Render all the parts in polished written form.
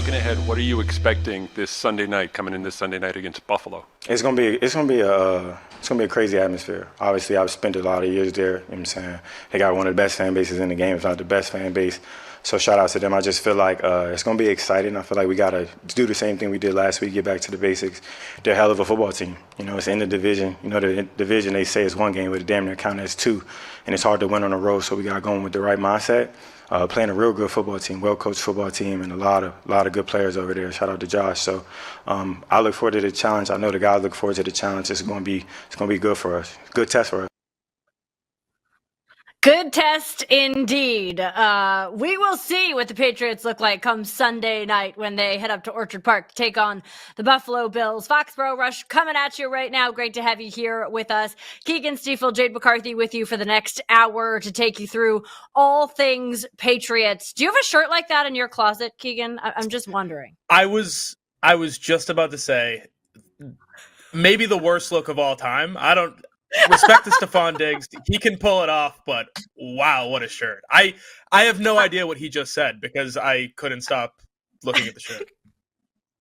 looking ahead, what are you expecting this Sunday night, coming in this Sunday night against Buffalo? It's gonna be a crazy atmosphere. Obviously, I've spent a lot of years there. You know what I'm saying? They got one of the best fan bases in the game, if not the best fan base. So shout out to them. I just feel like it's gonna be exciting. I feel like we gotta do the same thing we did last week, get back to the basics. They're a hell of a football team. You know, it's in the division. You know, the division they say is one game, but it damn near count as two, and it's hard to win on the road. So we got going with the right mindset. Playing a real good football team, well-coached football team, and a lot of good players over there. Shout out to Josh. So I look forward to the challenge. I know the guys look forward to the challenge. It's gonna be good for us. Good test for us. Good test indeed. We will see what the Patriots look like come Sunday night when they head up to Orchard Park to take on the Buffalo Bills. Foxborough Rush coming at you right now. Great to have you here with us. Keagan Stiefel, Jade McCarthy with you for the next hour to take you through all things Patriots. Do you have a shirt like that in your closet, Keagan? I'm just wondering. I was just about to say maybe the worst look of all time. I don't respect to Stephon Diggs. He can pull it off, but wow, what a shirt. I have no idea what he just said because I couldn't stop looking at the shirt.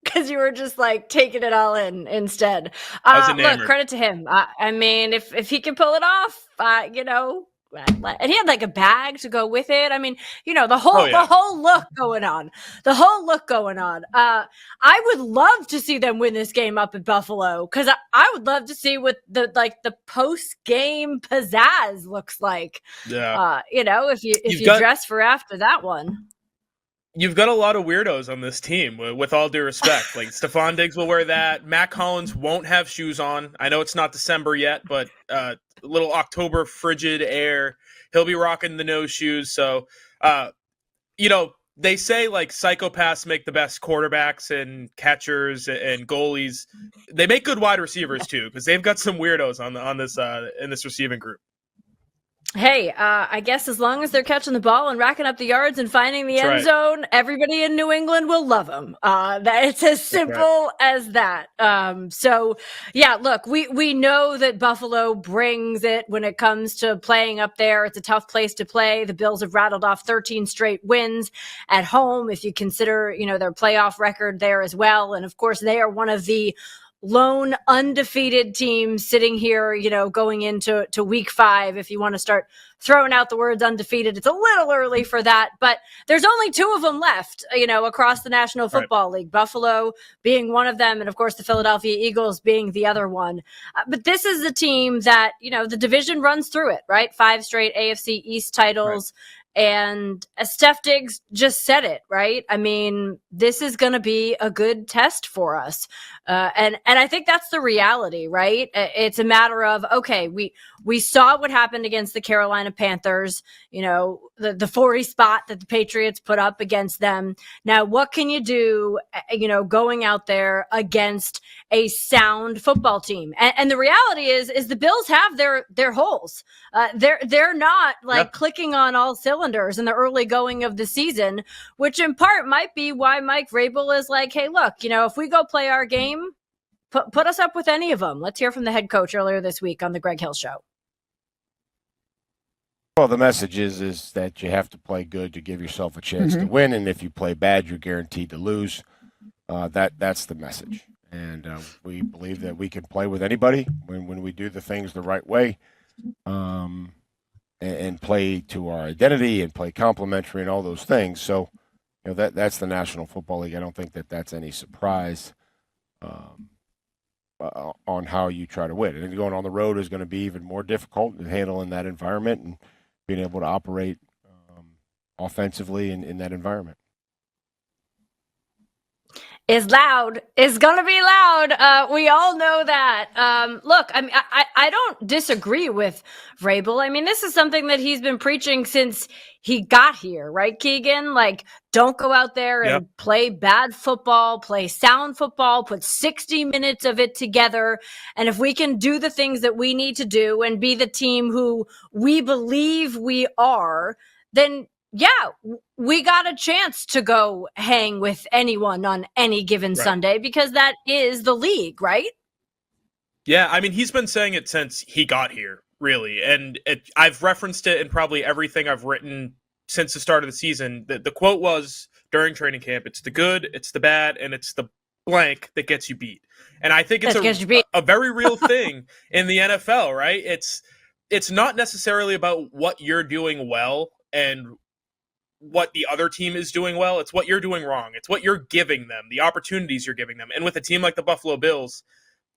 Because you were just like taking it all in instead. I was enamored. Look, credit to him. I mean, if he can pull it off, you know, and he had like a bag to go with it. I mean, you know, the whole look going on. I would love to see them win this game up at Buffalo because I would love to see what the post game pizzazz looks like. Yeah, you know, if you dress for after that one. You've got a lot of weirdos on this team, with all due respect. Like, Stephon Diggs will wear that. Matt Collins won't have shoes on. I know it's not December yet, but a little October frigid air. He'll be rocking the no shoes. So, you know, they say, like, psychopaths make the best quarterbacks and catchers and goalies. They make good wide receivers, too, because they've got some weirdos on this in this receiving group. Hey, I guess as long as they're catching the ball and racking up the yards and finding the end zone, everybody in New England will love them. It's as simple as that. So, yeah, look, we know that Buffalo brings it when it comes to playing up there. It's a tough place to play. The Bills have rattled off 13 straight wins at home, if you consider, you know, their playoff record there as well. And, of course, they are one of the lone undefeated team sitting here, you know, going into week 5. If you want to start throwing out the words undefeated, it's a little early for that, but there's only 2 of them left, you know, across the National Football League, Buffalo being one of them. And of course the Philadelphia Eagles being the other one. But this is a team that, you know, the division runs through it, right? 5 straight AFC East titles. And as Steph Diggs just said it, right? I mean, this is going to be a good test for us. And I think that's the reality, right? It's a matter of, okay, we saw what happened against the Carolina Panthers, you know, the 40 spot that the Patriots put up against them. Now, what can you do, you know, going out there against a sound football team? And the reality is the Bills have their holes. They're not like clicking on all cylinders in the early going of the season, which in part might be why Mike Vrabel is like, hey, look, you know, if we go play our game, put us up with any of them. Let's hear from the head coach earlier this week on the Greg Hill Show. Well, the message is that you have to play good to give yourself a chance to win, and if you play bad, you're guaranteed to lose. That's the message, and we believe that we can play with anybody when we do the things the right way, and play to our identity and play complementary and all those things. So, you know, that's the National Football League. I don't think that that's any surprise on how you try to win. And going on the road is going to be even more difficult to handle in that environment and being able to operate offensively in that environment. Is loud. Is going to be loud. We all know that. Look, I mean, I don't disagree with Vrabel. I mean, this is something that he's been preaching since he got here, right, Keagan? Like, don't go out there and play bad football, play sound football, put 60 minutes of it together. And if we can do the things that we need to do and be the team who we believe we are, then yeah, we got a chance to go hang with anyone on any given Sunday because that is the league, right? Yeah, I mean, he's been saying it since he got here, really. And I've referenced it in probably everything I've written since the start of the season. The quote was during training camp, it's the good, it's the bad, and it's the blank that gets you beat. And I think it's a very real thing in the NFL, right? It's not necessarily about what you're doing well and what the other team is doing well. It's what you're doing wrong. It's what you're giving them, the opportunities you're giving them. And with a team like the Buffalo Bills,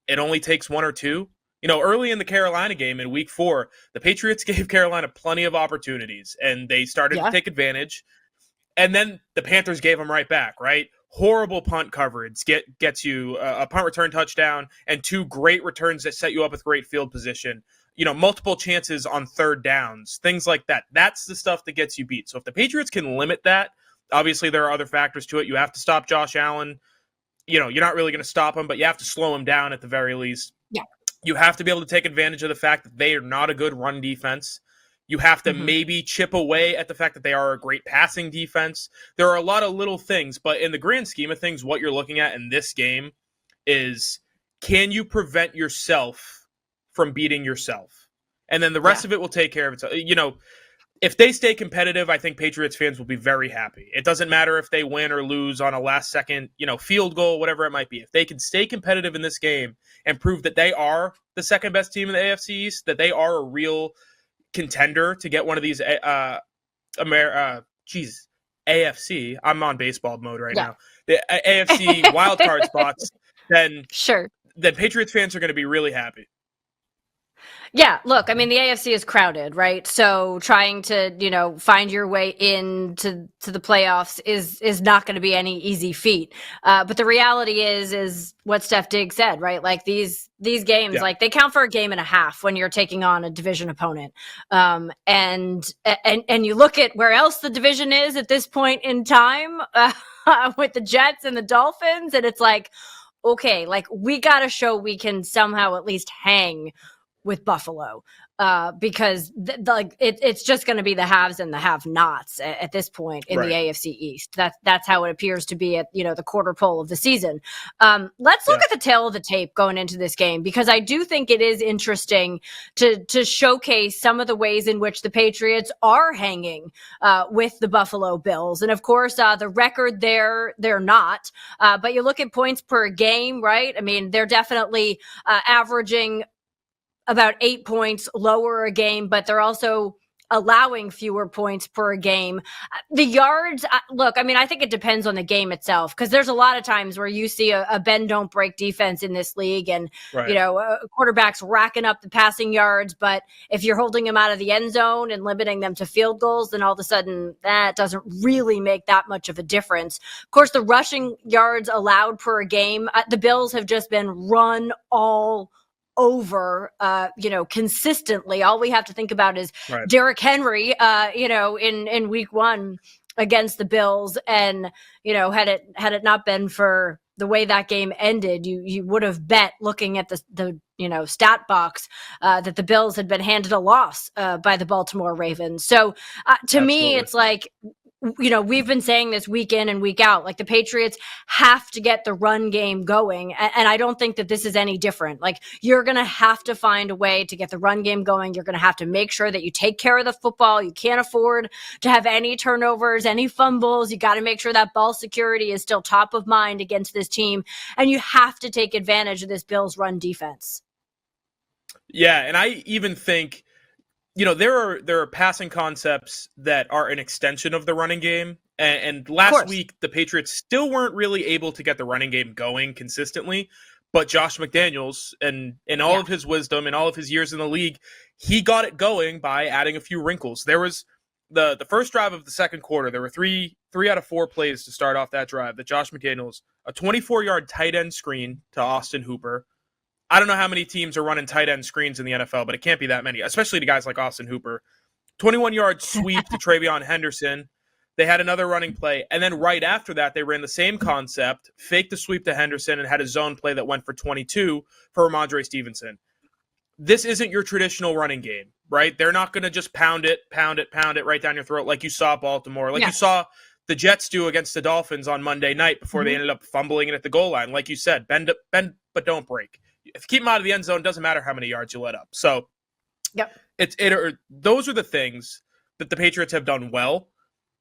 it only takes one or two. Early in the Carolina game in week 4, the Patriots gave Carolina plenty of opportunities, and they started to take advantage. And then the Panthers gave them right back, right? Horrible punt coverage gets you a punt return touchdown and 2 great returns that set you up with great field position. Multiple chances on third downs, things like that. That's the stuff that gets you beat. So if the Patriots can limit that, obviously there are other factors to it. You have to stop Josh Allen. You're not really going to stop him, but you have to slow him down at the very least. Yeah. You have to be able to take advantage of the fact that they are not a good run defense. You have to maybe chip away at the fact that they are a great passing defense. There are a lot of little things, but in the grand scheme of things, what you're looking at in this game is, can you prevent yourself from beating yourself? And then the rest of it will take care of itself. If they stay competitive, I think Patriots fans will be very happy. It doesn't matter if they win or lose on a last-second, field goal, whatever it might be. If they can stay competitive in this game and prove that they are the second-best team in the AFC East, that they are a real contender to get one of these AFC. I'm on baseball mode right now. The AFC wildcard spots, then Patriots fans are going to be really happy. Yeah, look, I mean, the AFC is crowded, right? So trying to, find your way into the playoffs is not going to be any easy feat. But the reality is what Steph Diggs said, right? Like these games, like they count for a game and a half when you're taking on a division opponent. And you look at where else the division is at this point in time with the Jets and the Dolphins, and it's like, okay, like we got to show we can somehow at least hang with Buffalo, because it's just going to be the haves and the have-nots at this point in the AFC East. That's how it appears to be at the quarter pole of the season. Let's look at the tail of the tape going into this game, because I do think it is interesting to showcase some of the ways in which the Patriots are hanging with the Buffalo Bills. And of course, the record they're not. But you look at points per game, right? I mean, they're definitely averaging about 8 points lower a game, but they're also allowing fewer points per game. The yards, look, I mean, I think it depends on the game itself, because there's a lot of times where you see a bend don't break defense in this league, and quarterbacks racking up the passing yards, but if you're holding them out of the end zone and limiting them to field goals, then all of a sudden that doesn't really make that much of a difference. Of course, the rushing yards allowed per game, the Bills have just been run all over, consistently. All we have to think about is Derrick Henry, in week 1 against the Bills. And, had it not been for the way that game ended, you would have bet, looking at the stat box, that the Bills had been handed a loss by the Baltimore Ravens. So to me, it's like, we've been saying this week in and week out, like the Patriots have to get the run game going. And I don't think that this is any different. Like, you're going to have to find a way to get the run game going. You're going to have to make sure that you take care of the football. You can't afford to have any turnovers, any fumbles. You got to make sure that ball security is still top of mind against this team. And you have to take advantage of this Bills run defense. Yeah. And I even think, there are passing concepts that are an extension of the running game. And last week, the Patriots still weren't really able to get the running game going consistently. But Josh McDaniels, and in all of his wisdom and all of his years in the league, he got it going by adding a few wrinkles. There was the first drive of the second quarter. There were three out of 4 plays to start off that drive that Josh McDaniels, a 24-yard tight end screen to Austin Hooper. I don't know how many teams are running tight end screens in the NFL, but it can't be that many, especially to guys like Austin Hooper. 21-yard sweep to Travion Henderson. They had another running play. And then right after that, they ran the same concept, faked the sweep to Henderson, and had a zone play that went for 22 for Ramondre Stevenson. This isn't your traditional running game, right? They're not going to just pound it right down your throat like you saw Baltimore, like you saw the Jets do against the Dolphins on Monday night before they ended up fumbling it at the goal line. Like you said, bend but don't break. If you keep them out of the end zone, it doesn't matter how many yards you let up. So those are the things that the Patriots have done well.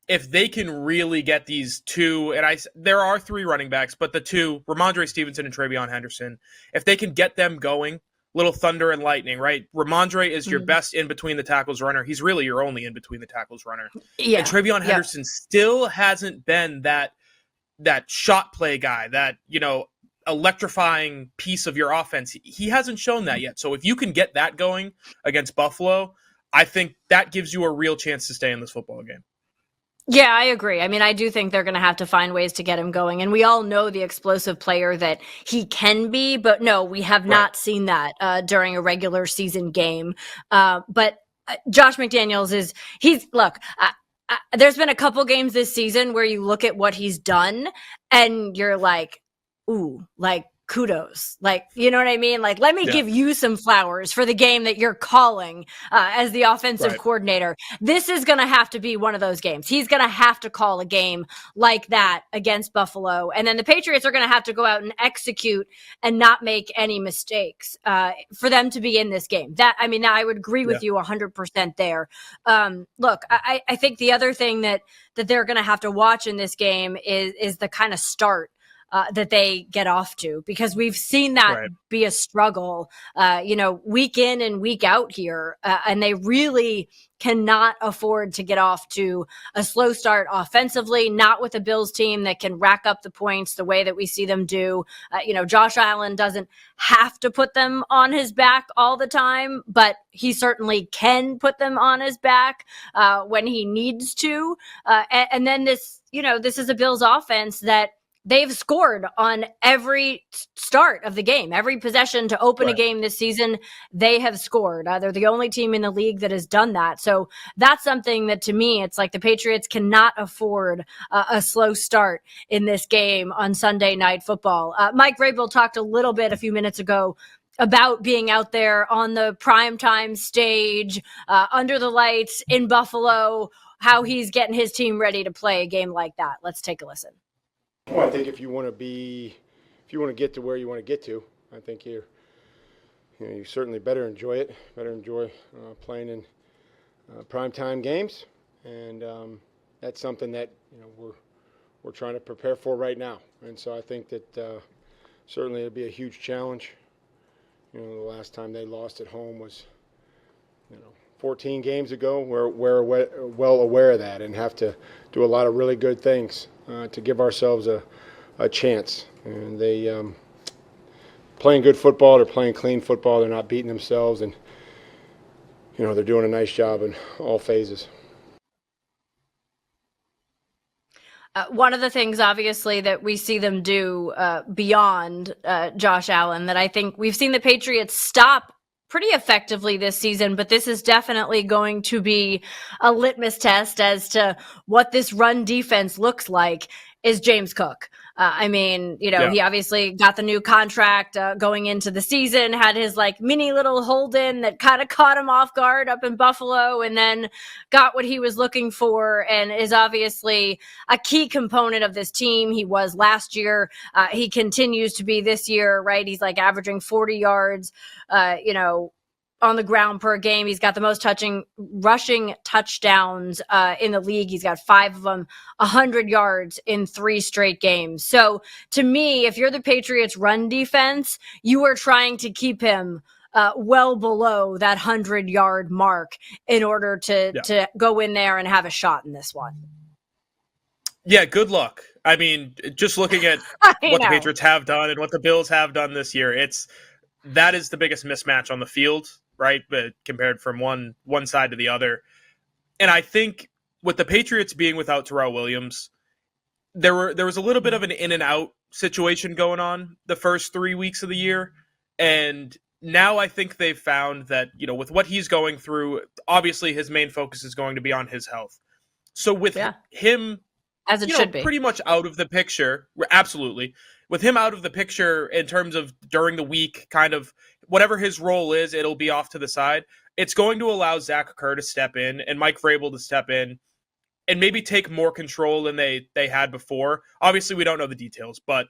if they can really get these two, and there are 3 running backs, but the 2, Ramondre Stevenson and TreVeyon Henderson, if they can get them going, little thunder and lightning, right? Ramondre is your best in between the tackles runner. He's really your only in between the tackles runner. Yeah. And TreVeyon Henderson still hasn't been that shot play guy, that, electrifying piece of your offense. He hasn't shown that yet. So if you can get that going against Buffalo, I think that gives you a real chance to stay in this football game. Yeah, I agree. I mean, I do think they're going to have to find ways to get him going. And we all know the explosive player that he can be, but no, we have not seen that during a regular season game. But Josh McDaniels there's been a couple games this season where you look at what he's done and you're like, ooh, like, kudos. Like, you know what I mean? Like, let me give you some flowers for the game that you're calling as the offensive coordinator. This is going to have to be one of those games. He's going to have to call a game like that against Buffalo. And then the Patriots are going to have to go out and execute and not make any mistakes for them to be in this game. I would agree with you 100% there. Look, I think the other thing that they're going to have to watch in this game is the kind of start that they get off to, because we've seen that be a struggle, week in and week out here. And they really cannot afford to get off to a slow start offensively, not with a Bills team that can rack up the points the way that we see them do. Josh Allen doesn't have to put them on his back all the time, but he certainly can put them on his back when he needs to. And then this is a Bills offense that they've scored on every start of the game. Every possession to open a game this season, they have scored. They're the only team in the league that has done that. So that's something that, to me, it's like the Patriots cannot afford a slow start in this game on Sunday Night Football. Mike Vrabel talked a little bit a few minutes ago about being out there on the primetime stage, under the lights in Buffalo, how he's getting his team ready to play a game like that. Let's take a listen. Well, I think if you want to get to where you want to get to, I think you certainly better enjoy it. Better enjoy playing in primetime games, and that's something that we're trying to prepare for right now. And so I think that certainly it'll be a huge challenge. The last time they lost at home was 14 games ago. We're well aware of that and have to do a lot of really good things to give ourselves a chance. And they playing good football, they're playing clean football, they're not beating themselves, and they're doing a nice job in all phases. One of the things, obviously, that we see them do beyond Josh Allen, that I think we've seen the Patriots stop pretty effectively this season, but this is definitely going to be a litmus test as to what this run defense looks like, is James Cook. He obviously got the new contract going into the season, had his mini little hold in that kind of caught him off guard up in Buffalo, and then got what he was looking for, and is obviously a key component of this team. He was last year. He continues to be this year, right? He's averaging 40 yards, on the ground per game. He's got the most rushing touchdowns in the league. He's got 5 of them, 100 yards in 3 straight games. So to me, if you're the Patriots run defense, you are trying to keep him well below that 100-yard mark in order to go in there and have a shot in this one. Yeah, good luck. I mean, just looking at what the Patriots have done and what the Bills have done this year, that is the biggest mismatch on the field, right? But compared from one side to the other. And I think with the Patriots being without Terrell Williams, there was a little bit of an in and out situation going on the first 3 weeks of the year. And now I think they've found that, with what he's going through, obviously his main focus is going to be on his health. So with him, as it should be, pretty much out of the picture, absolutely. With him out of the picture in terms of during the week, kind of whatever his role is, it'll be off to the side. It's going to allow Zach Kerr to step in and Mike Vrabel to step in and maybe take more control than they had before. Obviously, we don't know the details, but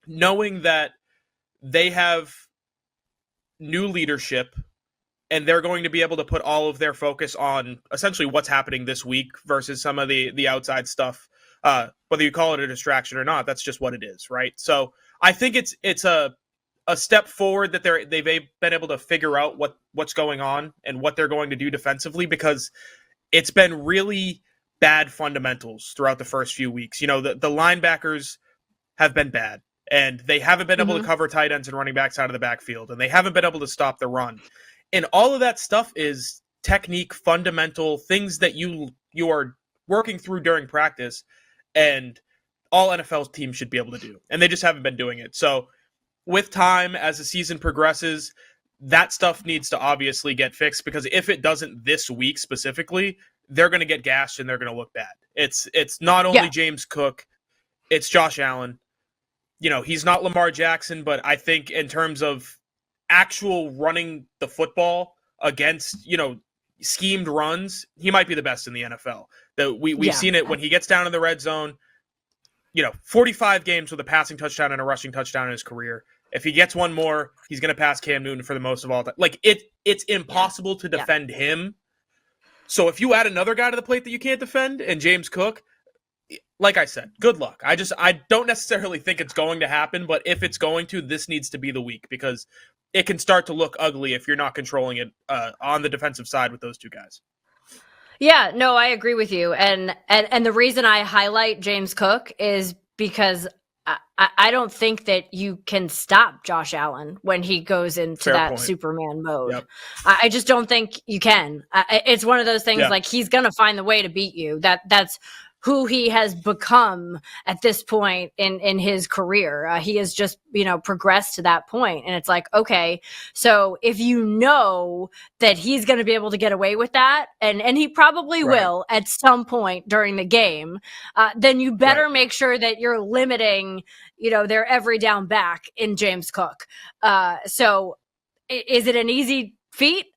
knowing that they have new leadership and they're going to be able to put all of their focus on essentially what's happening this week versus some of the outside stuff. Whether you call it a distraction or not, that's just what it is, right? So I think it's a step forward that they've been able to figure out what's going on and what they're going to do defensively, because it's been really bad fundamentals throughout the first few weeks. The linebackers have been bad, and they haven't been able to cover tight ends and running backs out of the backfield, and they haven't been able to stop the run. And all of that stuff is technique, fundamental things that you are working through during practice, and all NFL teams should be able to do. And they just haven't been doing it. So with time, as the season progresses, that stuff needs to obviously get fixed, because if it doesn't this week specifically, they're going to get gashed and they're going to look bad. It's not only James Cook, it's Josh Allen. He's not Lamar Jackson, but I think in terms of actual running the football against, schemed runs, he might be the best in the NFL. We've seen it when he gets down in the red zone, 45 games with a passing touchdown and a rushing touchdown in his career. If he gets one more, he's going to pass Cam Newton for the most of all time. Like, it's impossible to defend him. So if you add another guy to the plate that you can't defend, and James Cook, like I said, good luck. I don't necessarily think it's going to happen, but if it's going to, this needs to be the week, because it can start to look ugly if you're not controlling it on the defensive side with those two guys. Yeah, no, I agree with you. And the reason I highlight James Cook is because I don't think that you can stop Josh Allen when he goes into Fair that point. Superman mode. Yep. I just don't think you can. It's one of those things like he's going to find the way to beat you. That's who he has become at this point in his career. He has just, progressed to that point. And it's like, okay, so if you know that he's going to be able to get away with that, and he probably will at some point during the game, then you better make sure that you're limiting, their every down back in James Cook. So is it an easy feat?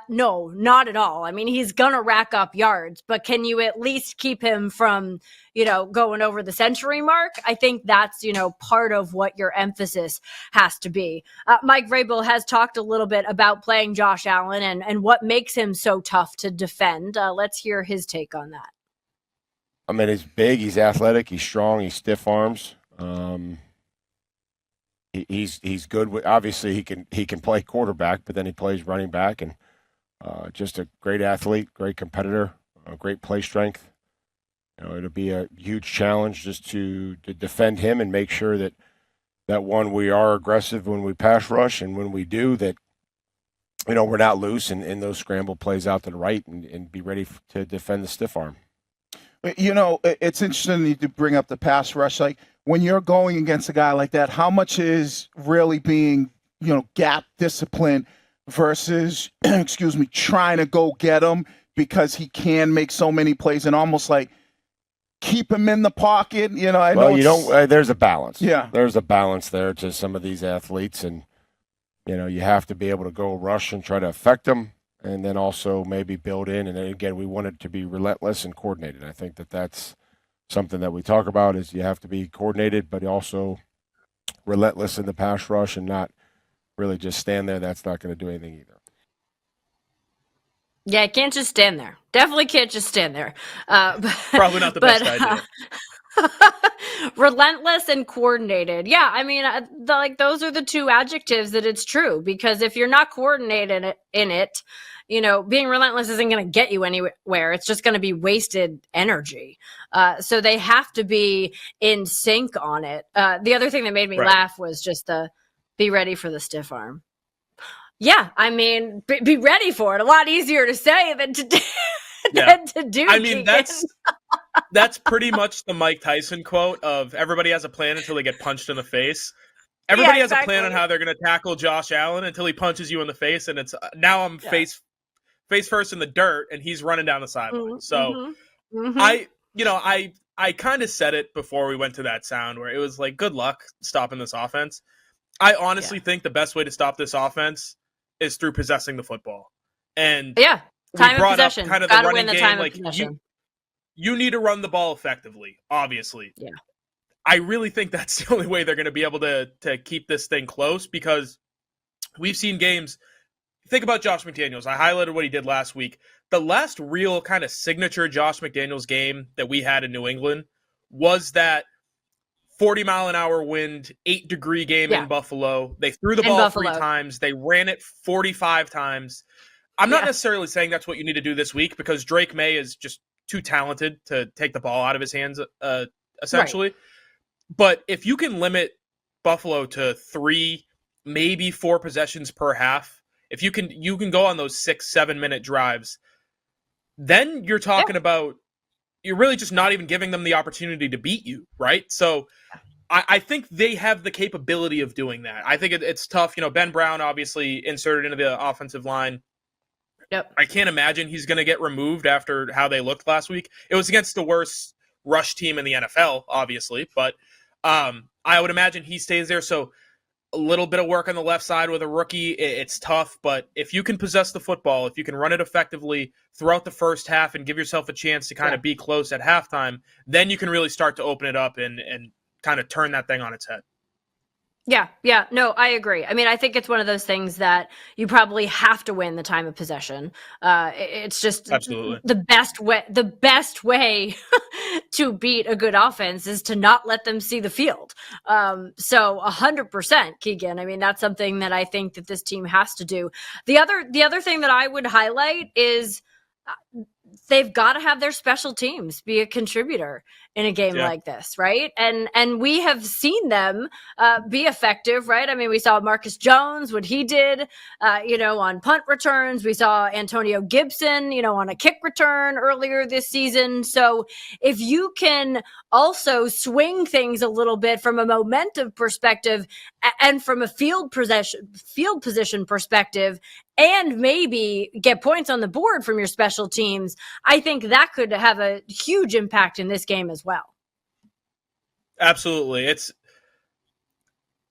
No, not at all. I mean, he's gonna rack up yards, but can you at least keep him from, going over the century mark? I think that's, part of what your emphasis has to be. Mike Vrabel has talked a little bit about playing Josh Allen and what makes him so tough to defend. Let's hear his take on that. I mean, he's big, he's athletic, he's strong, he's stiff arms. He's good with, obviously he can play quarterback, but then he plays running back, and just a great athlete, great competitor, great play strength. It'll be a huge challenge just to defend him and make sure that one, we are aggressive when we pass rush, and when we do that, we're not loose in those scramble plays out to the right, and be ready to defend the stiff arm. It's interesting to bring up the pass rush. Like, when you're going against a guy like that, how much is really being, gap discipline versus, trying to go get him because he can make so many plays, and almost like keep him in the pocket? There's a balance. Yeah. There's a balance there to some of these athletes, and, you have to be able to go rush and try to affect them, and then also maybe build in. And then again, we want it to be relentless and coordinated. I think that's something that we talk about, is you have to be coordinated, but also relentless in the pass rush, and not really just stand there. That's not going to do anything either. Yeah, can't just stand there. Definitely can't just stand there. Probably not the best idea. Relentless and coordinated. Yeah, I mean, those are the two adjectives that it's true, because if you're not coordinated in it, being relentless isn't going to get you anywhere. It's just going to be wasted energy. So they have to be in sync on it. The other thing that made me laugh was just be ready for the stiff arm. Yeah, I mean, be ready for it. A lot easier to say than to do. Than to do. I mean, that's pretty much the Mike Tyson quote of everybody has a plan until they get punched in the face. Everybody has a plan on how they're going to tackle Josh Allen until he punches you in the face, and it's now I'm face first in the dirt, and he's running down the sideline. So I kind of said it before we went to that sound, where it was like, good luck stopping this offense. I honestly think the best way to stop this offense is through possessing the football. And time of possession. Kind of Gotta the running win the game. time of possession. You need to run the ball effectively, obviously. Yeah. I really think that's the only way they're going to be able to keep this thing close, because we've seen games, think about Josh McDaniels. I highlighted what he did last week. The last real kind of signature Josh McDaniels game that we had in New England was that 40-mile-an-hour wind, 8-degree game in Buffalo. They threw the ball 3 times. They ran it 45 times. I'm not necessarily saying that's what you need to do this week because Drake Maye is just too talented to take the ball out of his hands, essentially. Right. But if you can limit Buffalo to 3, maybe 4 possessions per half, if you can go on those 6-7 minute drives, then you're talking about you're really just not even giving them the opportunity to beat you, right? So I think they have the capability of doing that. I think it's tough. Ben Brown obviously inserted into the offensive line. Yep. I can't imagine he's going to get removed after how they looked last week. It was against the worst rush team in the NFL, obviously, but I would imagine he stays there. So a little bit of work on the left side with a rookie. It's tough, but if you can possess the football, if you can run it effectively throughout the first half and give yourself a chance to kind of be close at halftime, then you can really start to open it up and kind of turn that thing on its head. Yeah. No, I agree. I mean, I think it's one of those things that you probably have to win the time of possession. It's just absolutely the best way. The best way to beat a good offense is to not let them see the field. So 100%, Keegan. I mean, that's something that I think that this team has to do. The other thing that I would highlight is they've got to have their special teams be a contributor in a game like this, right? And we have seen them be effective, right? I mean, we saw Marcus Jones, what he did, on punt returns. We saw Antonio Gibson, on a kick return earlier this season. So if you can also swing things a little bit from a momentum perspective and from a field position perspective, and maybe get points on the board from your special teams, I think that could have a huge impact in this game as well. Absolutely.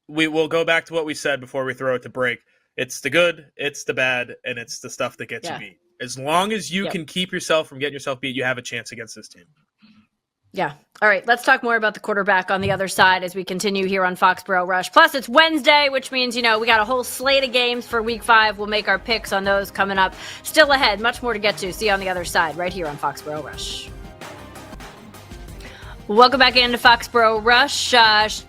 We will go back to what we said before we throw it to break. It's the good, it's the bad, and it's the stuff that gets you beat. As long as you can keep yourself from getting yourself beat, you have a chance against this team. Yeah. All right. Let's talk more about the quarterback on the other side as we continue here on Foxborough Rush. Plus, it's Wednesday, which means, we got a whole slate of games for week 5. We'll make our picks on those coming up. Still ahead. Much more to get to. See you on the other side right here on Foxborough Rush. Welcome back into Foxborough Rush.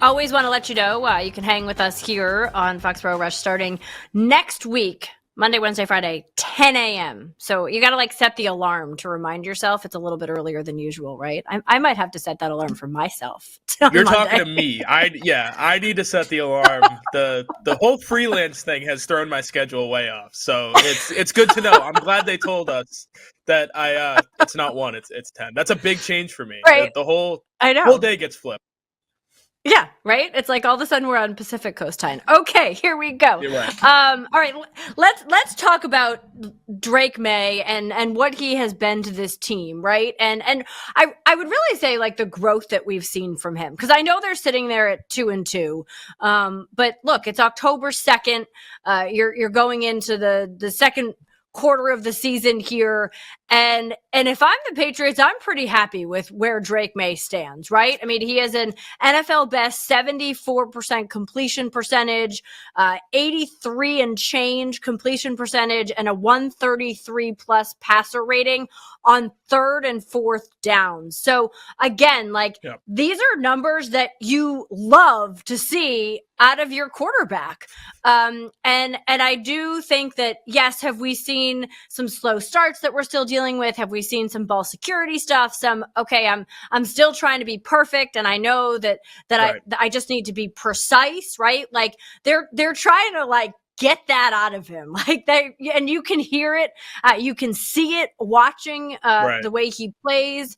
Always want to let you know you can hang with us here on Foxborough Rush starting next week. Monday, Wednesday, Friday, 10 a.m. So you got to set the alarm to remind yourself it's a little bit earlier than usual, right? I might have to set that alarm for myself. You're talking to me. I need to set the alarm. The whole freelance thing has thrown my schedule way off. So it's good to know. I'm glad they told us that it's not 1, it's 10. That's a big change for me. Right. The whole day gets flipped. Yeah, right? It's like all of a sudden we're on Pacific Coast time. Okay, here we go. You're right. All right, let's talk about Drake Maye and what he has been to this team, right? And I would really say the growth that we've seen from him, because I know they're sitting there at 2-2. But look, it's October 2nd. You're going into the second quarter of the season here. And if I'm the Patriots, I'm pretty happy with where Drake Maye stands, right? I mean, he has an NFL best 74% completion percentage, 83 and change completion percentage, and a 133 plus passer rating on 3rd and 4th downs. So again, these are numbers that you love to see out of your quarterback. And I do think that, yes, have we seen some slow starts that we're still dealing with? Have we seen some ball security stuff? I'm still trying to be perfect, and I know that right. I just need to be precise, right? They're trying to get that out of him. And you can hear it, you can see it watching the way he plays.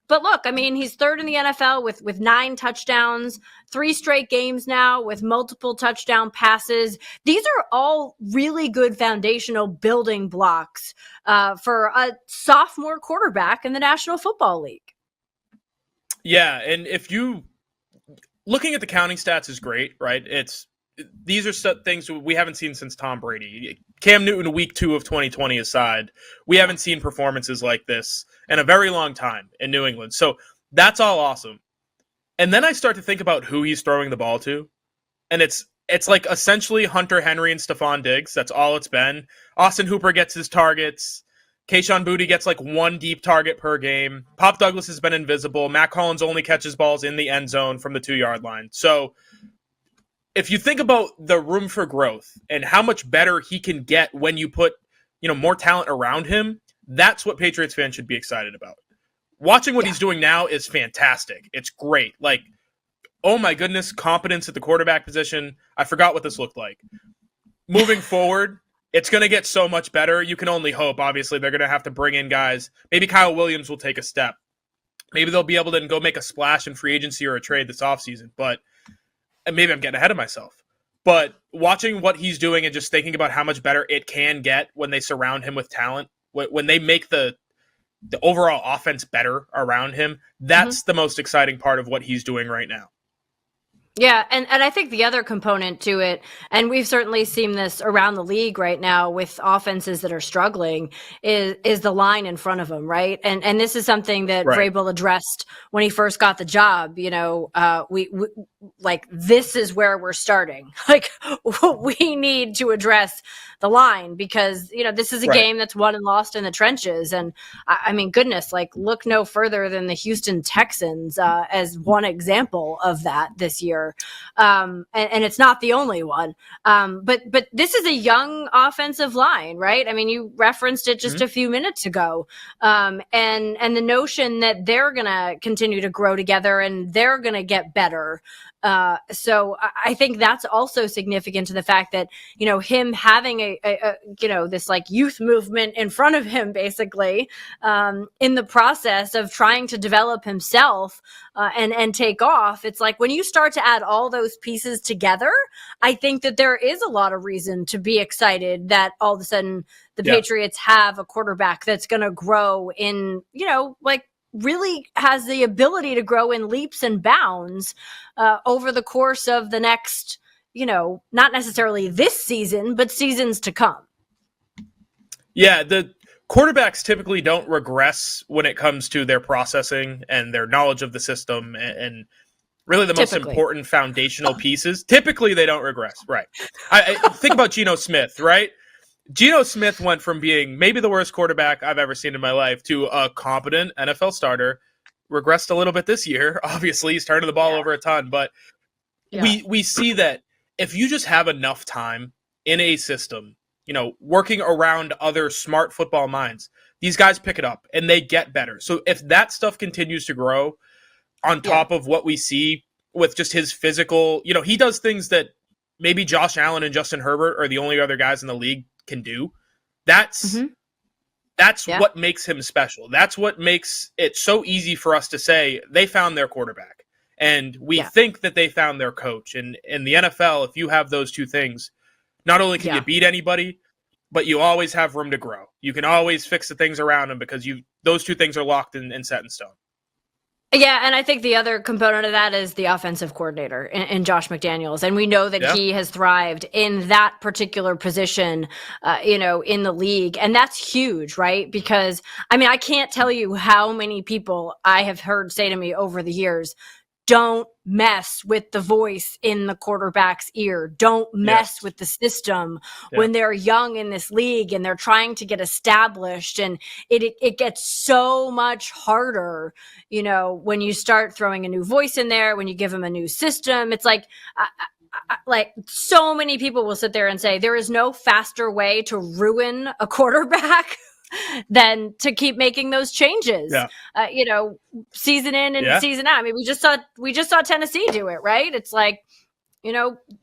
But look, I mean, he's 3rd in the NFL with 9 touchdowns, 3 straight games now with multiple touchdown passes. These are all really good foundational building blocks for a sophomore quarterback in the National Football League. Yeah, and looking at the counting stats is great, right? These are things we haven't seen since Tom Brady. Cam Newton, week 2 of 2020 aside, we haven't seen performances like this in a very long time in New England. So that's all awesome. And then I start to think about who he's throwing the ball to. And it's it's like essentially Hunter Henry and Stephon Diggs. That's all it's been. Austin Hooper gets his targets. Kayshon Boutte gets like one deep target per game. Pop Douglas has been invisible. Matt Collins only catches balls in the end zone from the 2-yard line. So if you think about the room for growth and how much better he can get when you put, more talent around him, that's what Patriots fans should be excited about. Watching what he's doing now is fantastic. It's great. Like, oh my goodness, competence at the quarterback position. I forgot what this looked like. Moving forward, it's going to get so much better. You can only hope. Obviously, they're going to have to bring in guys. Maybe Kyle Williams will take a step. Maybe they'll be able to go make a splash in free agency or a trade this offseason. But and maybe I'm getting ahead of myself. But watching what he's doing and just thinking about how much better it can get when they surround him with talent, when they make the overall offense better around him, that's the most exciting part of what he's doing right now. Yeah, and I think the other component to it, and we've certainly seen this around the league right now with offenses that are struggling, is the line in front of them, right? And this is something that Vrabel addressed when he first got the job. We like, this is where we're starting. Like, we need to address the line because this is a game that's won and lost in the trenches. And I mean, goodness, like, look no further than the Houston Texans as one example of that this year. And it's not the only one. But this is a young offensive line, right? I mean, you referenced it just a few minutes ago. And the notion that they're going to continue to grow together and they're going to get better. So I think that's also significant to the fact that, him having this like youth movement in front of him, basically, in the process of trying to develop himself and take off. It's like when you start to add all those pieces together, I think that there is a lot of reason to be excited that all of a sudden the Patriots have a quarterback that's going to grow in, really has the ability to grow in leaps and bounds over the course of the next, not necessarily this season, but seasons to come. Yeah, the quarterbacks typically don't regress when it comes to their processing and their knowledge of the system and really the most important foundational pieces. Typically, they don't regress, right? I think about Geno Smith, right? Geno Smith went from being maybe the worst quarterback I've ever seen in my life to a competent NFL starter. Regressed a little bit this year. Obviously, he's turning the ball over a ton. But we see that if you just have enough time in a system, working around other smart football minds, these guys pick it up and they get better. So if that stuff continues to grow on top of what we see with just his physical, he does things that maybe Josh Allen and Justin Herbert are the only other guys in the league can do. That's what makes him special. That's what makes it so easy for us to say they found their quarterback. And we think that they found their coach. And in the NFL, if you have those two things, not only can you beat anybody, but you always have room to grow. You can always fix the things around them because those two things are locked and set in stone. Yeah, and I think the other component of that is the offensive coordinator in Josh McDaniels. And we know that he has thrived in that particular position, in the league. And that's huge, right? Because, I mean, I can't tell you how many people I have heard say to me over the years, don't mess with the voice in the quarterback's ear. Don't mess with the system when they're young in this league and they're trying to get established. And it gets so much harder, when you start throwing a new voice in there, when you give them a new system. It's like, like so many people will sit there and say there is no faster way to ruin a quarterback than to keep making those changes, season in and season out. I mean, we just saw Tennessee do it, right? It's like,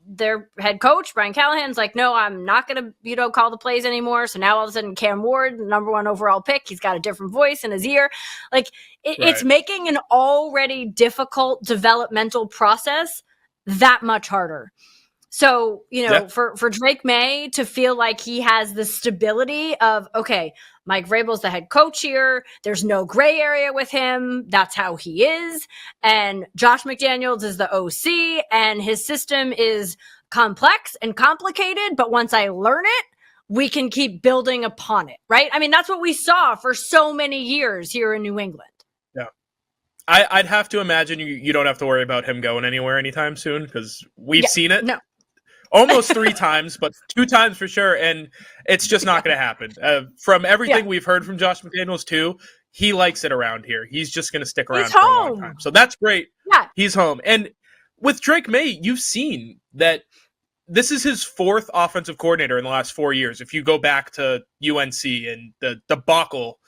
their head coach, Brian Callahan's like, no, I'm not going to, call the plays anymore. So now all of a sudden Cam Ward, number 1 overall pick, he's got a different voice in his ear. Like it's making an already difficult developmental process that much harder. So, for Drake Maye to feel like he has the stability of, okay, Mike Vrabel's the head coach here. There's no gray area with him. That's how he is. And Josh McDaniels is the OC and his system is complex and complicated. But once I learn it, we can keep building upon it, right? I mean, that's what we saw for so many years here in New England. Yeah. I'd have to imagine you don't have to worry about him going anywhere anytime soon because we've seen it. No. almost 3 times, but 2 times for sure, and it's just not going to happen. From everything we've heard from Josh McDaniels too, he likes it around here. He's just going to stick around for a long time. So that's great. Yeah. He's home. And with Drake Maye, you've seen that this is his 4th offensive coordinator in the last 4 years. If you go back to UNC and the debacle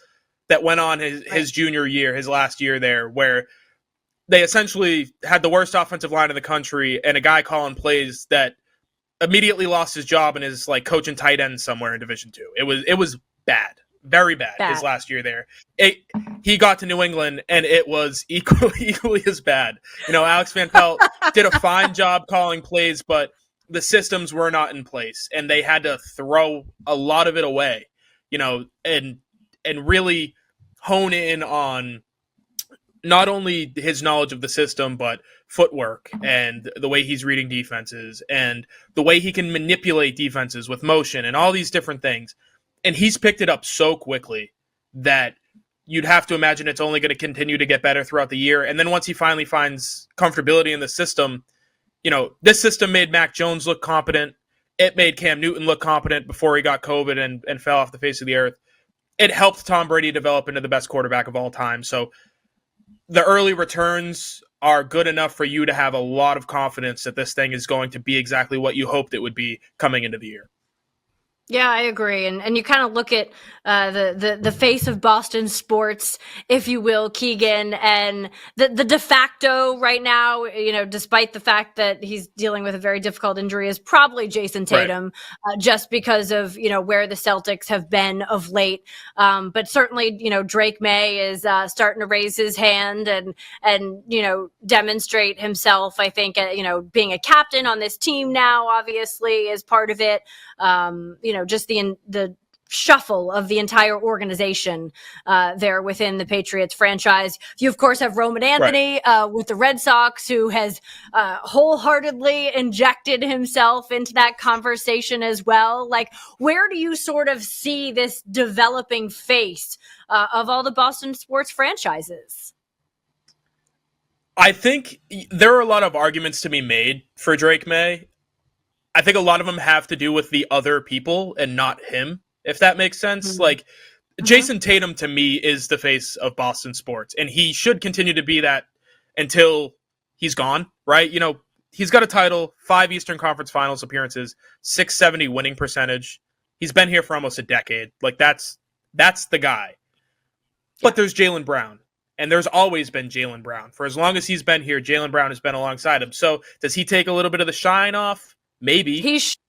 that went on his junior year, his last year there, where they essentially had the worst offensive line in the country and a guy calling plays that immediately lost his job and is like coaching tight ends somewhere in Division II. It was bad, very bad, his last year there. He got to New England and it was equally as bad. Alex Van Pelt did a fine job calling plays, but the systems were not in place and they had to throw a lot of it away, and really hone in on not only his knowledge of the system, but footwork and the way he's reading defenses and the way he can manipulate defenses with motion and all these different things. And he's picked it up so quickly that you'd have to imagine it's only going to continue to get better throughout the year. And then once he finally finds comfortability in the system, this system made Mac Jones look competent. It made Cam Newton look competent before he got COVID and fell off the face of the earth. It helped Tom Brady develop into the best quarterback of all time. So the early returns are good enough for you to have a lot of confidence that this thing is going to be exactly what you hoped it would be coming into the year. Yeah, I agree. And you kind of look at the face of Boston sports, if you will, Keagan, and the de facto right now, despite the fact that he's dealing with a very difficult injury, is probably Jason Tatum, just because of, where the Celtics have been of late. But certainly, Drake Maye is starting to raise his hand and demonstrate himself. I think, being a captain on this team now, obviously, is part of it. Just the shuffle of the entire organization there within the Patriots franchise. You, of course, have Roman Anthony with the Red Sox, who has wholeheartedly injected himself into that conversation as well. Like, where do you sort of see this developing face of all the Boston sports franchises? I think there are a lot of arguments to be made for Drake Maye. I think a lot of them have to do with the other people and not him, if that makes sense. Mm-hmm. Like, Jason Tatum, to me, is the face of Boston sports, and he should continue to be that until he's gone, right? He's got a title, 5 Eastern Conference Finals appearances, 670 winning percentage. He's been here for almost a decade. Like, that's the guy. But there's Jaylen Brown, and there's always been Jaylen Brown. For as long as he's been here, Jaylen Brown has been alongside him. So does he take a little bit of the shine off? Maybe.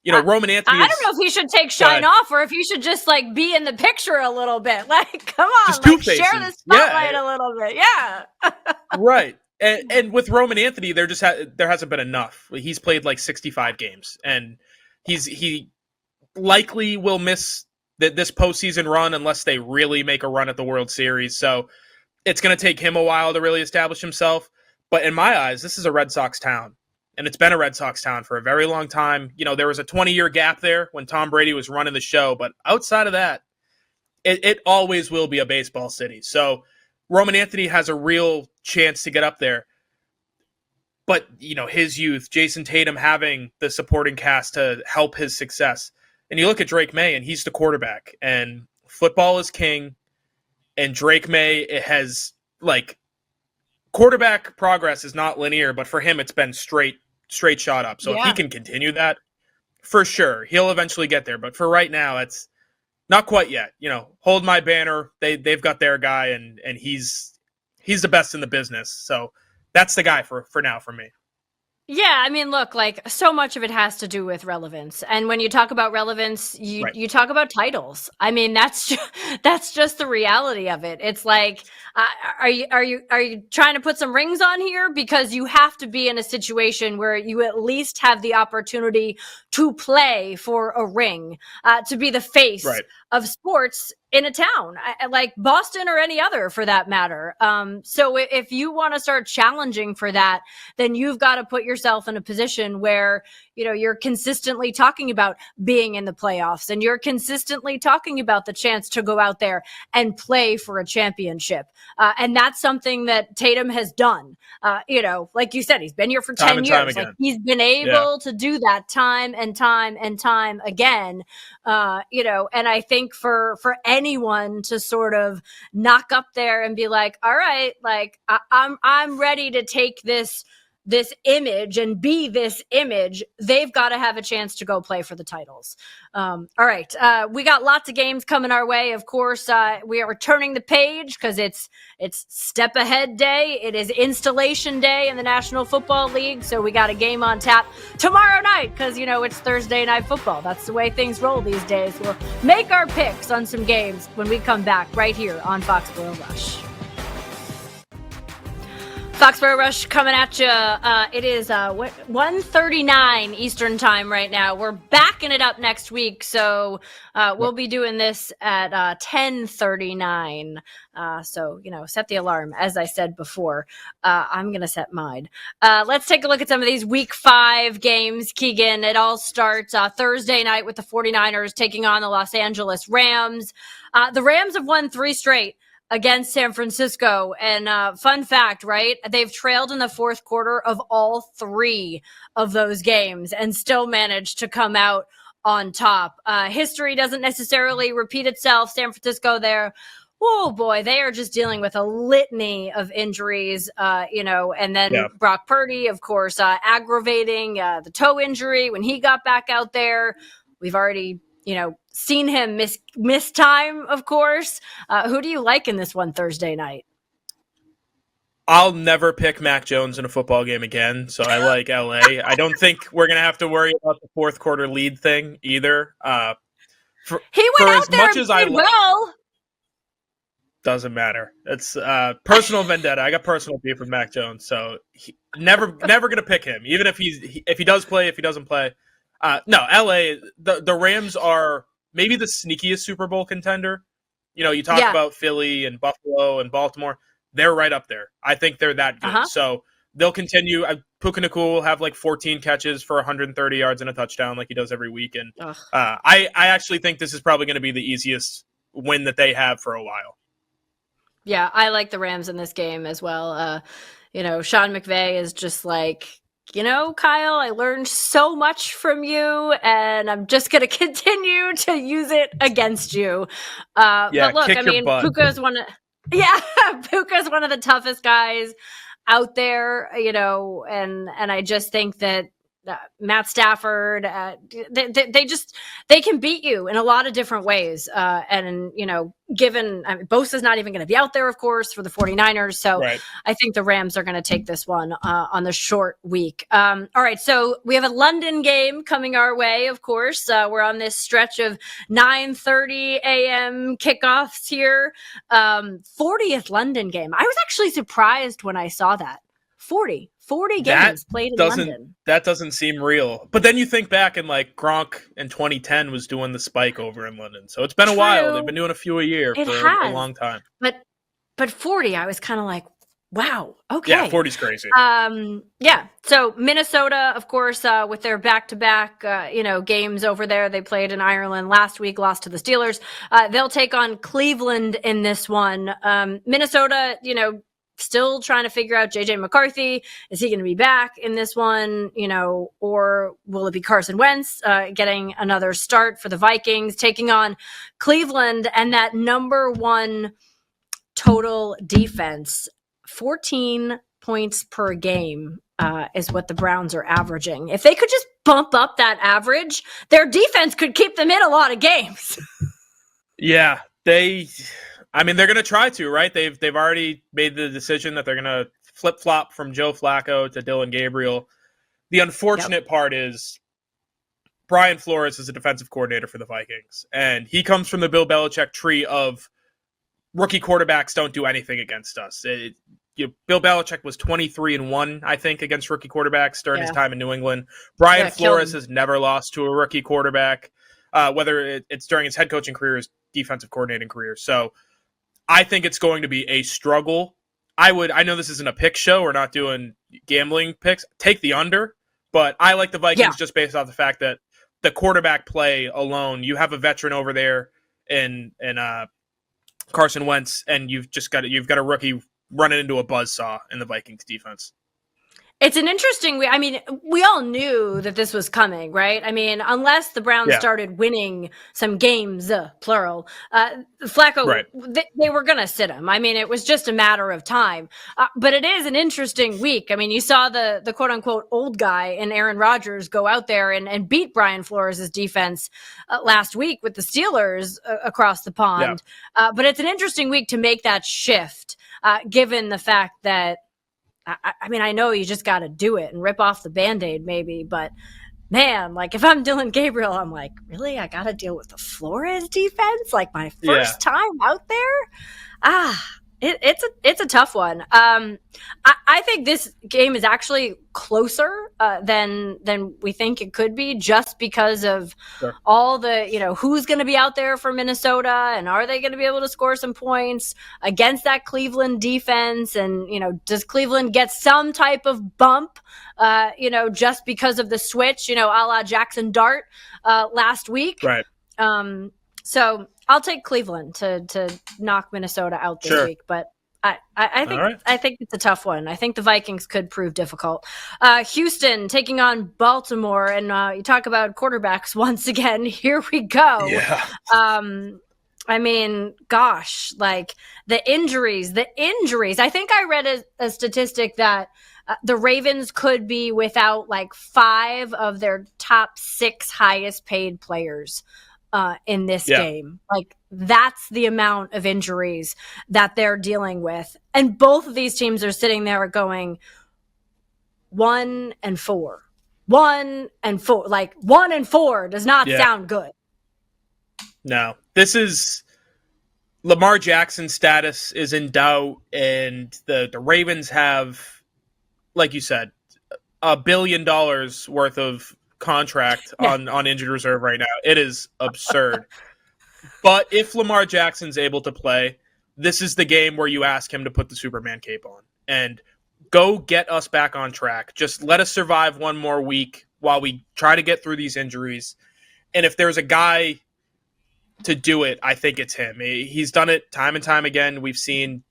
Roman Anthony. I don't know if he should take shine off or if he should just be in the picture a little bit. Like, come on, just share the spotlight a little bit. Yeah. Right. And with Roman Anthony, there hasn't been enough. He's played 65 games, and he likely will miss this postseason run unless they really make a run at the World Series. So it's going to take him a while to really establish himself. But in my eyes, this is a Red Sox town. And it's been a Red Sox town for a very long time. There was a 20-year gap there when Tom Brady was running the show. But outside of that, it always will be a baseball city. So Roman Anthony has a real chance to get up there. But, his youth, Jason Tatum having the supporting cast to help his success. And you look at Drake Maye, and he's the quarterback. And football is king. And Drake Maye has, quarterback progress is not linear, but for him, it's been straight shot up. So if he can continue that, for sure, he'll eventually get there. But for right now, it's not quite yet. Hold my banner. They've got their guy, and he's the best in the business. So that's the guy for now for me. Yeah, I mean, look, so much of it has to do with relevance. And when you talk about relevance, you talk about titles. I mean, that's just the reality of it. It's like, are you trying to put some rings on here? Because you have to be in a situation where you at least have the opportunity to play for a ring, to be the face of sports in a town like Boston or any other for that matter. So if you want to start challenging for that, then you've got to put yourself in a position where, you're consistently talking about being in the playoffs, and you're consistently talking about the chance to go out there and play for a championship. And that's something that Tatum has done. Like you said, he's been here for Time 10 and time years. Like again. he's been able to do that time and time and time again. And I think for anyone to sort of knock up there and be like, all right, like I'm ready to take this image and be this image, they've got to have a chance to go play for the titles. All right. We got lots of games coming our way. Of course, we are turning the page because it's step ahead day. It is installation day in the National Football League. So we got a game on tap tomorrow night because, it's Thursday night football. That's the way things roll these days. We'll make our picks on some games when we come back right here on Foxborough Rush. Foxborough Rush coming at you. It is 1:39 Eastern time right now. We're backing it up next week, so we'll be doing this at 10:39. So set the alarm, as I said before. I'm gonna set mine. Let's take a look at some of these Week 5 games, Keegan. It all starts Thursday night with the 49ers taking on the Los Angeles Rams. The Rams have won 3 straight against San Francisco. And fun fact, right? They've trailed in the fourth quarter of all 3 of those games and still managed to come out on top. History doesn't necessarily repeat itself. San Francisco there, oh boy, they are just dealing with a litany of injuries, and then Brock Purdy, of course, aggravating the toe injury when he got back out there. We've already seen him miss time, of course. Who do you like in this one Thursday night? I'll never pick Mac Jones in a football game again, so I like LA. I don't think we're going to have to worry about the fourth quarter lead thing either. He went out there and played well. Doesn't matter. It's personal vendetta. I got personal beef with Mac Jones, so never going to pick him, even if he does play, if he doesn't play. No, LA, the Rams are maybe the sneakiest Super Bowl contender. You talk about Philly and Buffalo and Baltimore. They're right up there. I think they're that good. So they'll continue. Puka Nacua will have like 14 catches for 130 yards and a touchdown like he does every week. And I actually think this is probably going to be the easiest win that they have for a while. Yeah, I like the Rams in this game as well. Sean McVay is just like, Kyle, I learned so much from you, and I'm just going to continue to use it against you. But look, I mean, Puka's one of the toughest guys out there, and I just think that Matt Stafford, they can beat you in a lot of different ways. And, given Bosa's not even going to be out there, of course, for the 49ers. So I think the Rams are going to take this one on the short week. All right. So we have a London game coming our way, of course. We're on this stretch of 9:30 a.m. kickoffs here. 40th London game. I was actually surprised when I saw that. 40 games played in London. That doesn't seem real. But then you think back and like Gronk in 2010 was doing the spike over in London. So it's been a while. They've been doing a few a year for a long time. But 40, I was kind of like, wow, okay. Yeah, 40's crazy. So Minnesota, of course, with their back-to-back, games over there. They played in Ireland last week, lost to the Steelers. They'll take on Cleveland in this one. Minnesota, still trying to figure out Jade McCarthy. Is he going to be back in this one, or will it be Carson Wentz getting another start for the Vikings, taking on Cleveland and that number 1 total defense? 14 points per game is what the Browns are averaging. If they could just bump up that average, their defense could keep them in a lot of games. Yeah, they're going to try to, right? They've already made the decision that they're going to flip-flop from Joe Flacco to Dylan Gabriel. The unfortunate part is Brian Flores is a defensive coordinator for the Vikings, and he comes from the Bill Belichick tree of rookie quarterbacks don't do anything against us. Bill Belichick was 23-1, I think, against rookie quarterbacks during his time in New England. Brian Flores has never lost to a rookie quarterback, whether it's during his head coaching career or his defensive coordinating career. So I think it's going to be a struggle. I know this isn't a pick show. We're not doing gambling picks. Take the under. but I like the Vikings Yeah. just based off the fact that the quarterback play alone, you have a veteran over there in Carson Wentz, and you've got a rookie running into a buzzsaw in the Vikings defense. It's an interesting. I mean, we all knew that this was coming, right? I mean, unless the Browns started winning some games, plural, Flacco, Right. they were going to sit him. I mean, it was just a matter of time. But it is an interesting week. I mean, you saw the quote unquote old guy in Aaron Rodgers go out there and beat Brian Flores' defense last week with the Steelers across the pond. Yeah. But it's an interesting week to make that shift, given the fact that, I mean, I know you just got to do it and rip off the Band-Aid maybe, but man, like if I'm Dylan Gabriel, I'm like, really? I got to deal with the Flores defense? Like my first time out there? It's a tough one. I think this game is actually closer than we think it could be, just because of all the, who's going to be out there for Minnesota, and are they going to be able to score some points against that Cleveland defense? And, does Cleveland get some type of bump, just because of the switch, a la Jackson Dart last week? Right. So I'll take Cleveland to knock Minnesota out this week, but I think it's a tough one. I think the Vikings could prove difficult. Houston taking on Baltimore, and you talk about quarterbacks once again. Here we go. Yeah. I mean, gosh, like the injuries. I think I read a statistic that the Ravens could be without like 5 of their top 6 highest paid players in this game. Like that's the amount of injuries that they're dealing with. And both of these teams are sitting there going 1-4. 1-4. Like 1-4 does not sound good. No. This is Lamar Jackson's status is in doubt, and the Ravens have, like you said, $1 billion worth of contract on injured reserve right now. It is absurd. But if Lamar Jackson's able to play, this is the game where you ask him to put the Superman cape on and go get us back on track. Just let us survive one more week while we try to get through these injuries. And if there's a guy to do it, I think it's him. He's done it time and time again. We've seen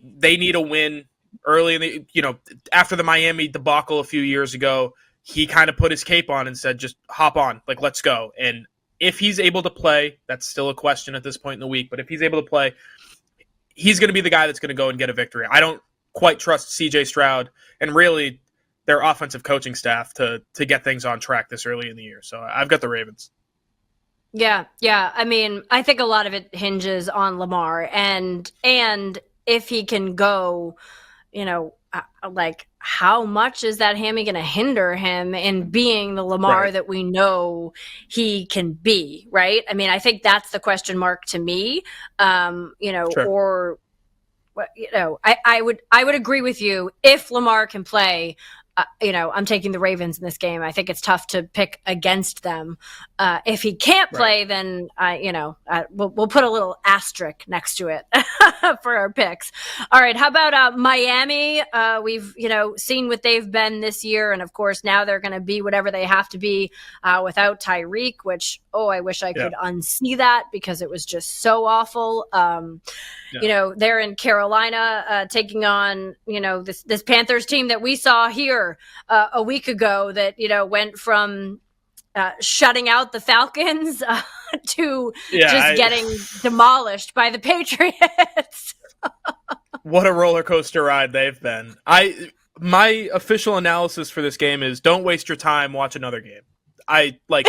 they need a win early in the, after the Miami debacle a few years ago. He kind of put his cape on and said, just hop on, like, let's go. And if he's able to play, that's still a question at this point in the week, but if he's able to play, he's going to be the guy that's going to go and get a victory. I don't quite trust CJ Stroud and really their offensive coaching staff to get things on track this early in the year. So I've got the Ravens. Yeah. I mean, I think a lot of it hinges on Lamar and if he can go, like how much is that hammy going to hinder him in being the Lamar that we know he can be, right? I mean, I think that's the question mark to me, or, I would agree with you if Lamar can play. I'm taking the Ravens in this game. I think it's tough to pick against them. If he can't play, then we'll put a little asterisk next to it for our picks. All right, how about Miami? We've seen what they've been this year, and of course now they're going to be whatever they have to be without Tyreek. Which I wish I could unsee that because it was just so awful. They're in Carolina taking on this Panthers team that we saw here a week ago that went from shutting out the Falcons to getting demolished by the Patriots. What a roller coaster ride they've been. My official analysis for this game is don't waste your time, watch another game.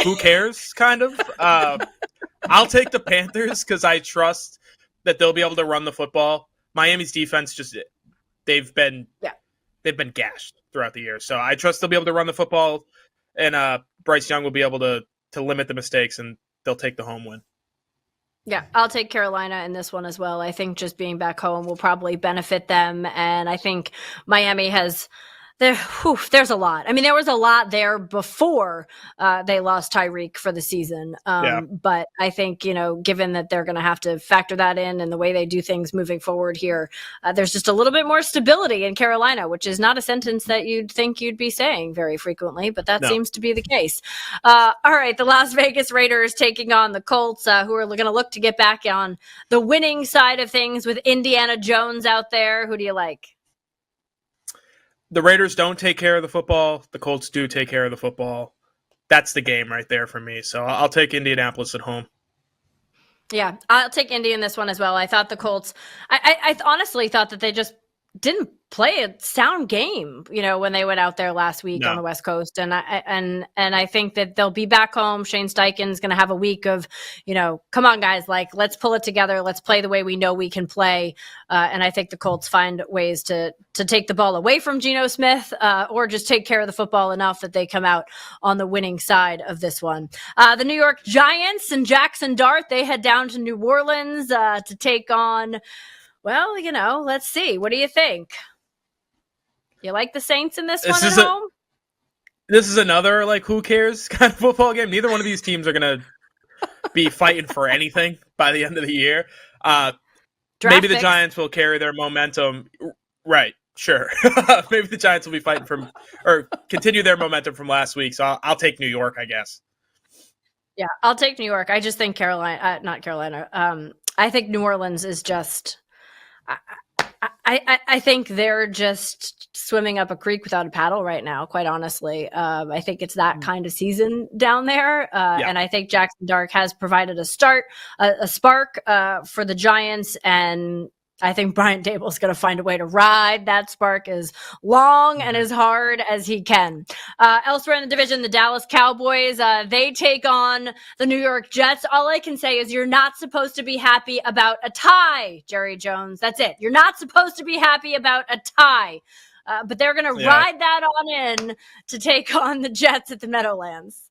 Who cares kind of. I'll take the Panthers because I trust that they'll be able to run the football. Miami's defense they've been gashed throughout the year. So I trust they'll be able to run the football, and Bryce Young will be able to limit the mistakes, and they'll take the home win. Yeah, I'll take Carolina in this one as well. I think just being back home will probably benefit them, and I think Miami has There's a lot. I mean, there was a lot there before they lost Tyreek for the season. But I think, given that they're going to have to factor that in and the way they do things moving forward here, there's just a little bit more stability in Carolina, which is not a sentence that you'd think you'd be saying very frequently, but that seems to be the case. All right, the Las Vegas Raiders taking on the Colts, who are going to look to get back on the winning side of things with Indiana Jones out there. Who do you like? The Raiders don't take care of the football. The Colts do take care of the football. That's the game right there for me. So I'll take Indianapolis at home. Yeah, I'll take Indy in this one as well. I thought the Colts, I honestly thought that they just didn't play a sound game, when they went out there last week on the West Coast. And I think that they'll be back home. Shane Steichen's going to have a week of, come on guys, let's pull it together. Let's play the way we know we can play. And I think the Colts find ways to take the ball away from Geno Smith, or just take care of the football enough that they come out on the winning side of this one. The New York Giants and Jackson Dart, they head down to New Orleans to take on, well, let's see. What do you think? You like the Saints in this one at home? This is another, who cares kind of football game. Neither one of these teams are going to be fighting for anything by the end of the year. Maybe the Giants will carry their momentum. Right, sure. Maybe the Giants will be fighting or continue their momentum from last week. So I'll take New York, I guess. Yeah, I'll take New York. I just think not Carolina. I think New Orleans is just... I think they're just swimming up a creek without a paddle right now, quite honestly. I think it's that kind of season down there. And I think Jackson Dart has provided a spark for the Giants. And I think Brian Dable's going to find a way to ride that spark as long and as hard as he can. Elsewhere in the division, the Dallas Cowboys, they take on the New York Jets. All I can say is you're not supposed to be happy about a tie, Jerry Jones. That's it. You're not supposed to be happy about a tie. But they're going to ride that on in to take on the Jets at the Meadowlands.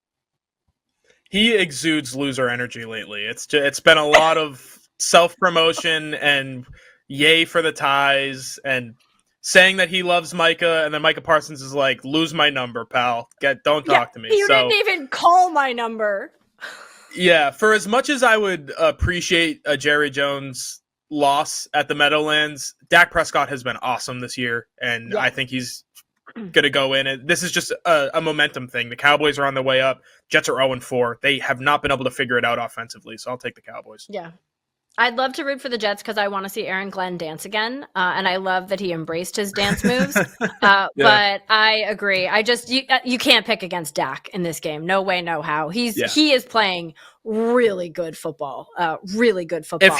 He exudes loser energy lately. It's been a lot of self-promotion and yay for the ties and saying that he loves Micah, and then Micah Parsons is like, lose my number, pal. Don't talk to me. You didn't even call my number. Yeah, for as much as I would appreciate a Jerry Jones loss at the Meadowlands, Dak Prescott has been awesome this year, and I think he's going to go in. This is just a momentum thing. The Cowboys are on their way up. Jets are 0-4. They have not been able to figure it out offensively, so I'll take the Cowboys. Yeah. I'd love to root for the Jets because I want to see Aaron Glenn dance again. And I love that he embraced his dance moves. But I agree. You can't pick against Dak in this game. No way, no how. He is playing really good football. Really good football.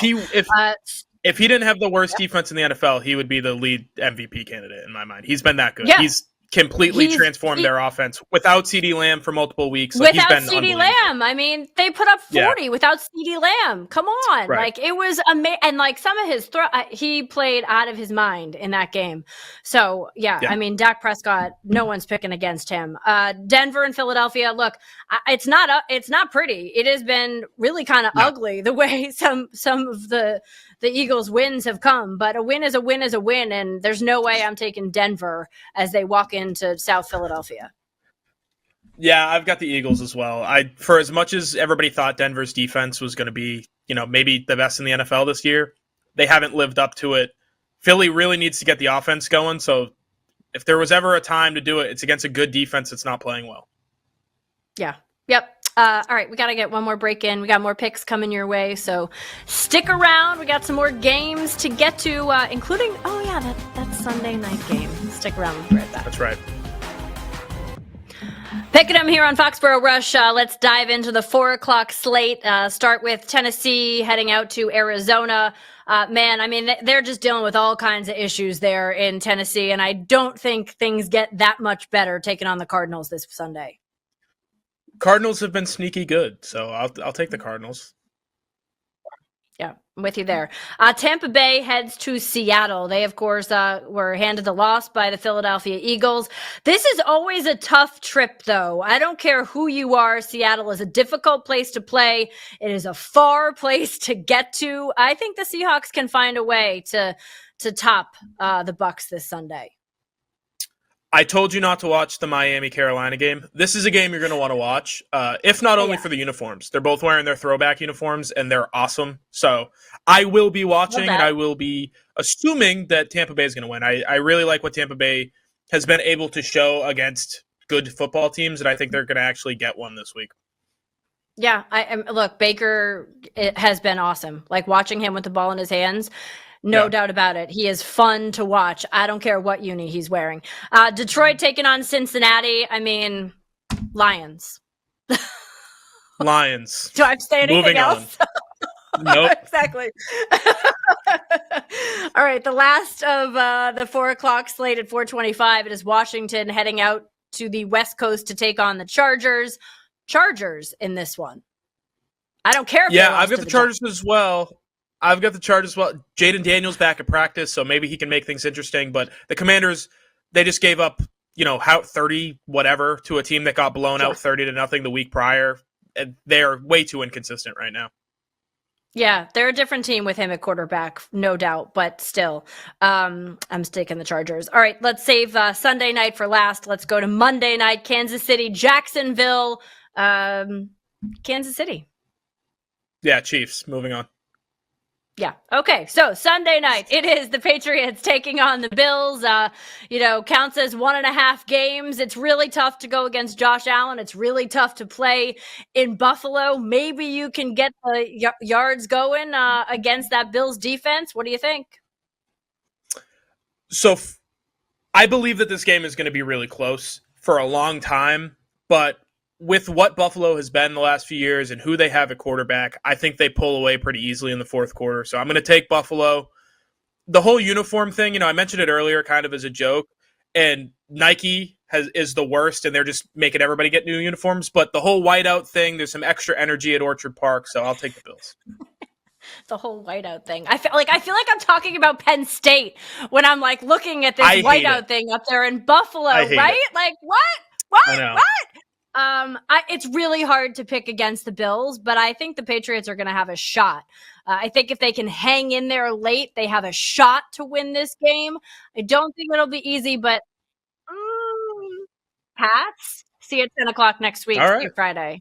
If he didn't have the worst defense in the NFL, he would be the lead MVP candidate in my mind. He's been that good. Yeah. He's completely transformed their offense without CeeDee Lamb for multiple weeks. Without CeeDee Lamb, I mean, they put up 40 without CeeDee Lamb. Come on, it was amazing. And some of his he played out of his mind in that game. So I mean, Dak Prescott, no one's picking against him. Denver and Philadelphia. Look, it's not pretty. It has been really kind of ugly the way some of the Eagles' wins have come, but a win is a win is a win, and there's no way I'm taking Denver as they walk into South Philadelphia. Yeah, I've got the Eagles as well. For as much as everybody thought Denver's defense was going to be, maybe the best in the NFL this year, they haven't lived up to it. Philly really needs to get the offense going, so if there was ever a time to do it, it's against a good defense that's not playing well. Yeah. Yep. All right, we got to get one more break in. We got more picks coming your way, so stick around. We got some more games to get to, including, that Sunday night game. Stick around. We'll be right back. That's right. Picking them here on Foxborough Rush. Let's dive into the 4:00 slate. Start with Tennessee heading out to Arizona. Man, I mean, they're just dealing with all kinds of issues there in Tennessee, and I don't think things get that much better taking on the Cardinals this Sunday. Cardinals have been sneaky good, so I'll take the Cardinals. Yeah, I'm with you there. Tampa Bay heads to Seattle. They, of course, were handed the loss by the Philadelphia Eagles. This is always a tough trip, though. I don't care who you are. Seattle is a difficult place to play. It is a far place to get to. I think the Seahawks can find a way to top the Bucs this Sunday. I told you not to watch the Miami-Carolina game. This is a game you're going to want to watch, if not only for the uniforms. They're both wearing their throwback uniforms, and they're awesome. So I will be watching, and I will be assuming that Tampa Bay is going to win. I really like what Tampa Bay has been able to show against good football teams, and I think they're going to actually get one this week. Yeah, look, Baker has been awesome. Like watching him with the ball in his hands. No doubt about it. He is fun to watch. I don't care what uni he's wearing. Detroit taking on Cincinnati. I mean, Lions. Lions. Do I have to say anything Moving else? On. Nope. Exactly. All right. The last of the 4 o'clock slate at 4:25. It is Washington heading out to the West Coast to take on the Chargers. Chargers in this one. I don't care if I've got the Chargers as well. Jaden Daniels back at practice, so maybe he can make things interesting. But the Commanders, they just gave up, 30 whatever to a team that got blown out 30-0 the week prior. And they're way too inconsistent right now. Yeah, they're a different team with him at quarterback, no doubt. But still, I'm sticking the Chargers. All right, let's save Sunday night for last. Let's go to Monday night. Kansas City, Jacksonville, Kansas City. Yeah, Chiefs. Moving on. Yeah. Okay. So Sunday night, it is the Patriots taking on the Bills. Counts as 1.5 games. It's really tough to go against Josh Allen. It's really tough to play in Buffalo. Maybe you can get the yards going against that Bills defense. What do you think? So I believe that this game is going to be really close for a long time, but with what Buffalo has been the last few years and who they have at quarterback, I think they pull away pretty easily in the fourth quarter. So I'm going to take Buffalo. The whole uniform thing, I mentioned it earlier kind of as a joke, and Nike is the worst, and they're just making everybody get new uniforms. But the whole whiteout thing, there's some extra energy at Orchard Park, so I'll take the Bills. The whole whiteout thing. I feel like I'm talking about Penn State when I'm like looking at this whiteout thing up there in Buffalo, right? Like what? I know. What? It's really hard to pick against the Bills, but I think the Patriots are going to have a shot. I think if they can hang in there late, they have a shot to win this game. I don't think it'll be easy, but Pats. See you at 10 o'clock next week. All right. See you Friday.